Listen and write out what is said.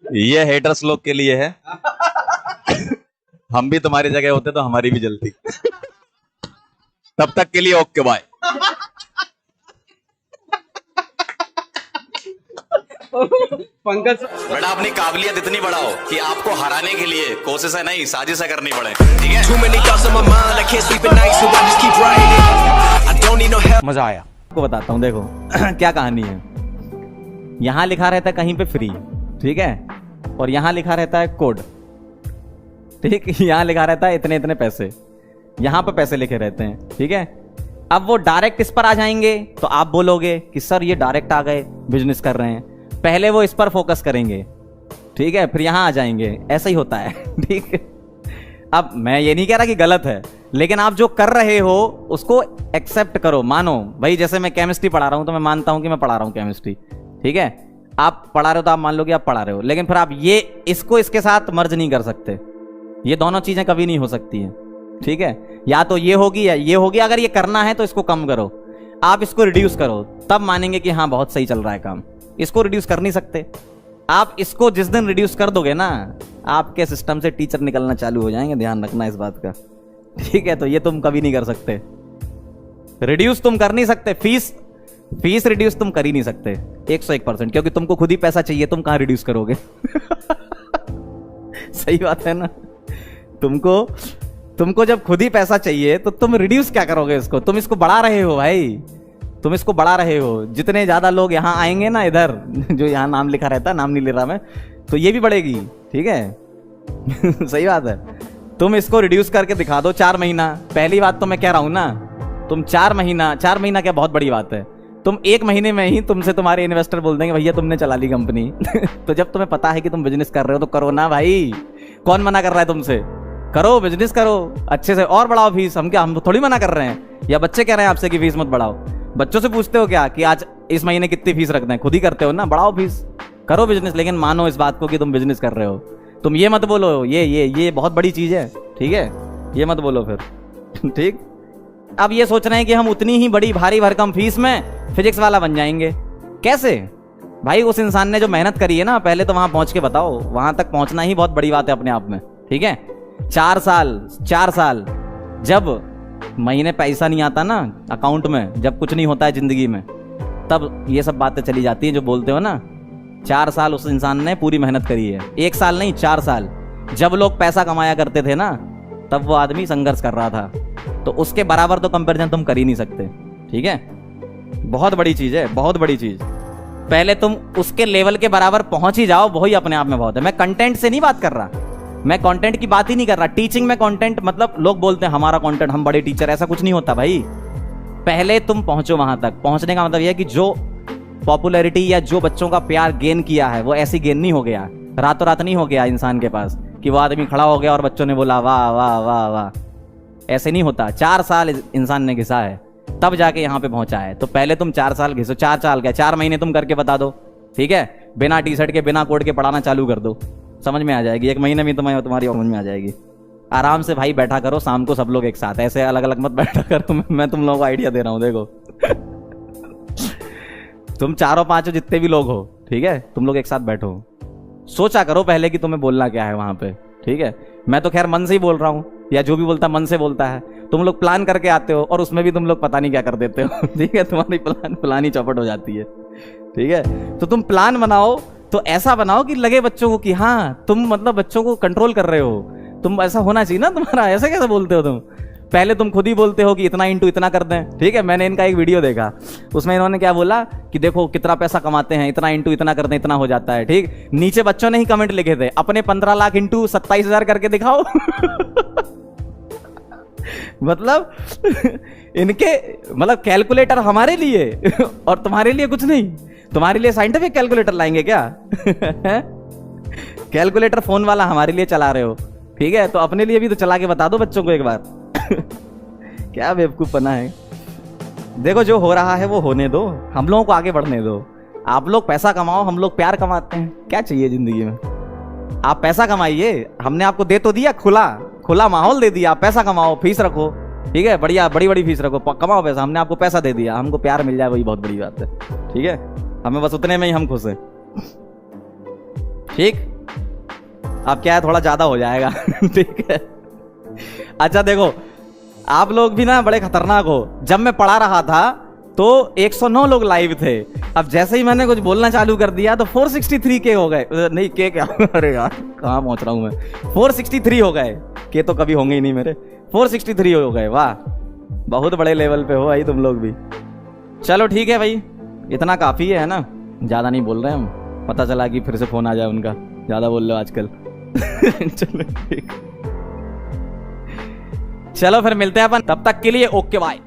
ये हेटर्स लोग के लिए है। हम भी तुम्हारी जगह होते तो हमारी भी जलती। तब तक के लिए ओके बाय। पंकज बेटा अपनी काबिलियत इतनी बढ़ाओ कि आपको हराने के लिए कोशिशें नहीं साजिशें करनी पड़े, ठीक है? मजा आया। आपको बताता हूँ, देखो क्या कहानी है। यहाँ लिखा रहता है कहीं पे फ्री, ठीक है, और यहाँ लिखा रहता है कोड, ठीक। यहाँ लिखा रहता है इतने इतने पैसे, यहाँ पे पैसे लिखे रहते हैं, ठीक है। अब वो डायरेक्ट इस पर आ जाएंगे तो आप बोलोगे कि सर ये डायरेक्ट आ गए, बिजनेस कर रहे हैं। पहले वो इस पर फोकस करेंगे, ठीक है, फिर यहाँ आ जाएंगे। ऐसा ही होता है, ठीक है। अब मैं ये नहीं कह रहा कि गलत है, लेकिन आप जो कर रहे हो उसको एक्सेप्ट करो, मानो। भाई जैसे मैं केमिस्ट्री पढ़ा रहा हूं तो मैं मानता हूं कि मैं पढ़ा रहा हूं केमिस्ट्री, ठीक है। आप पढ़ा रहे हो तो आप मान लो कि आप पढ़ा रहे हो, लेकिन फिर आप ये इसको इसके साथ मर्ज नहीं कर सकते। ये दोनों चीजें कभी नहीं हो सकती हैं, ठीक है। या तो ये होगी या ये होगी। अगर ये करना है तो इसको कम करो, आप इसको रिड्यूस करो, तब मानेंगे कि हाँ बहुत सही चल रहा है काम। इसको रिड्यूस कर नहीं सकते आप। इसको जिस दिन रिड्यूस कर दोगे ना, आपके सिस्टम से टीचर निकलना चालू हो जाएंगे, ध्यान रखना इस बात का, ठीक है। तो ये तुम कभी नहीं कर सकते, रिड्यूस तुम कर नहीं सकते। फीस रिड्यूस तुम कर ही नहीं सकते 101%, क्योंकि तुमको खुद ही पैसा चाहिए, तुम कहां रिड्यूस करोगे? सही बात है ना। तुमको जब खुद ही पैसा चाहिए तो तुम रिड्यूस क्या करोगे इसको? तुम इसको बढ़ा रहे हो भाई, तुम इसको बढ़ा रहे हो। जितने ज्यादा लोग यहाँ आएंगे ना, इधर जो यहाँ नाम लिखा रहता है, नाम नहीं ले रहा मैं, तो ये भी बढ़ेगी, ठीक है। सही बात है। तुम इसको रिड्यूस करके दिखा दो 4 महीना। पहली बात तो मैं कह रहा हूं ना, तुम 4 महीना क्या बहुत बड़ी बात है। तुम 1 महीने में ही तुमसे तुम्हारे इन्वेस्टर बोल देंगे भैया तुमने चला ली कंपनी। तो जब तुम्हें पता है कि तुम बिजनेस कर रहे हो तो करो ना भाई, कौन मना कर रहा है तुमसे? करो, बिजनेस करो अच्छे से, और बढ़ाओ फीस। हम थोड़ी मना कर रहे हैं, या बच्चे कह रहे हैं आपसे कि फीस मत बढ़ाओ। बच्चों से पूछते हो क्या कि आज इस महीने कितनी फीस रखते हैं? खुद ही करते हो ना, बढ़ाओ फीस, करो बिजनेस, लेकिन मानो इस बात को कि तुम बिजनेस कर रहे हो। तुम ये मत बोलो ये बहुत बड़ी चीज है, ठीक है, ये मत बोलो फिर। ठीक। अब ये सोच रहे हैं कि हम उतनी ही बड़ी भारी भरकम फीस में फिजिक्स वाला बन जाएंगे। कैसे भाई? उस इंसान ने जो मेहनत करी है ना, पहले तो वहां पहुंच के बताओ। वहां तक पहुंचना ही बहुत बड़ी बात है अपने आप में, ठीक है। 4 साल जब महीने पैसा नहीं आता ना अकाउंट में, जब कुछ नहीं होता है जिंदगी में, तब ये सब बातें चली जाती हैं जो बोलते हो ना। 4 साल उस इंसान ने पूरी मेहनत करी है, 1 साल नहीं 4 साल। जब लोग पैसा कमाया करते थे ना, तब वो आदमी संघर्ष कर रहा था, तो उसके बराबर तो कंपैरिजन तुम कर ही नहीं सकते, ठीक है। बहुत बड़ी चीज है, बहुत बड़ी चीज। पहले तुम उसके लेवल के बराबर पहुंच ही जाओ, वही अपने आप में बहुत है। मैं कंटेंट से नहीं बात कर रहा, मैं कंटेंट की बात ही नहीं कर रहा। टीचिंग में कंटेंट मतलब लोग बोलते हैं हमारा कंटेंट, हम बड़े टीचर, ऐसा कुछ नहीं होता भाई। पहले तुम पहुंचो वहां तक। पहुंचने का मतलब यह है कि जो पॉपुलैरिटी या जो बच्चों का प्यार गेन किया है, वो ऐसी गेन नहीं हो गया, रातों रात नहीं हो गया इंसान के पास कि वो आदमी खड़ा हो गया और बच्चों ने बोला वाह वाह वाह वाह। ऐसे नहीं होता। 4 साल इंसान ने घिसा है, तब जाके यहाँ पे पहुंचा है। तो पहले तुम 4 साल घिसो। 4 साल क्या, 4 महीने तुम करके बता दो, ठीक है। बिना टी शर्ट के, बिना कोट के पढ़ाना चालू कर दो, समझ में आ जाएगी। 1 महीने में तुम्हारी समझ में आ जाएगी। आराम से भाई बैठा करो शाम को सब लोग एक साथ, ऐसे अलग अलग मत बैठा करो। मैं तुम लोगों को आइडिया दे रहा हूँ, देखो। तुम 4-5 जितने भी लोग हो, ठीक है, तुम लोग एक साथ बैठो, सोचा करो पहले कि तुम्हें बोलना क्या है वहां पे, ठीक है। मैं तो खैर मन से ही बोल रहा हूँ, या जो भी बोलता मन से बोलता है। तुम लोग प्लान करके आते हो और उसमें भी तुम लोग पता नहीं क्या कर देते हो, ठीक है। तुम्हारी प्लान ही चौपट हो जाती है, ठीक है। तो तुम प्लान बनाओ तो ऐसा बनाओ कि लगे बच्चों को कि हाँ तुम मतलब बच्चों को कंट्रोल कर रहे हो। तुम ऐसा होना चाहिए ना तुम्हारा। ऐसा कैसे बोलते हो तुम? पहले तुम खुद ही बोलते हो कि इतना इंटू इतना कर दें, ठीक है। मैंने इनका एक वीडियो देखा, उसमें इन्होंने क्या बोला कि देखो कितना पैसा कमाते हैं, इतना इंटू इतना कर दें, इतना हो जाता है, ठीक। नीचे बच्चों ने ही कमेंट लिखे थे, अपने 15 लाख इंटू 27,000 करके दिखाओ। मतलब इनके मतलब कैलकुलेटर हमारे लिए और तुम्हारे लिए कुछ नहीं। तुम्हारे लिए साइंटिफिक कैलकुलेटर लाएंगे क्या? कैलकुलेटर फोन वाला हमारे लिए चला रहे हो, ठीक है। तो अपने लिए भी तो चला के बता दो बच्चों को एक बार। क्या बेवकूफपना है। देखो जो हो रहा है वो होने दो, हम लोगों को आगे बढ़ने दो। आप लोग पैसा कमाओ, हम लोग प्यार कमाते हैं। क्या चाहिए जिंदगी में? आप पैसा कमाइए, हमने आपको दे तो दिया, खुला माहौल दे दिया। आप पैसा कमाओ, फीस रखो, ठीक है, बढ़िया बड़ी बड़ी फीस रखो, कमाओ पैसा। हमने आपको पैसा दे दिया, हमको प्यार मिल जाए वही बहुत बड़ी बात है, ठीक है। हमें बस उतने में ही हम खुश हैं, ठीक। अब क्या है, थोड़ा ज्यादा हो जाएगा। ठीक है। अच्छा देखो, आप लोग भी ना बड़े खतरनाक हो। जब मैं पढ़ा रहा था तो 109 लोग लाइव थे। अब जैसे ही मैंने कुछ बोलना चालू कर दिया तो 463 के हो गए। नहीं के क्या, अरे यार कहाँ पहुंच रहा हूं मैं। 463 हो गए। के तो कभी होंगे ही नहीं मेरे। 463 हो गए। वाह, बहुत बड़े लेवल पे हो भाई तुम लोग भी। चलो ठीक है भाई, इतना काफी है ना, ज्यादा नहीं बोल रहे हम। पता चला कि फिर से फोन आ जाए उनका, ज्यादा बोल रहे हो आजकल। चलो ठीक, चलो फिर मिलते हैं अपन, तब तक के लिए ओके बाय।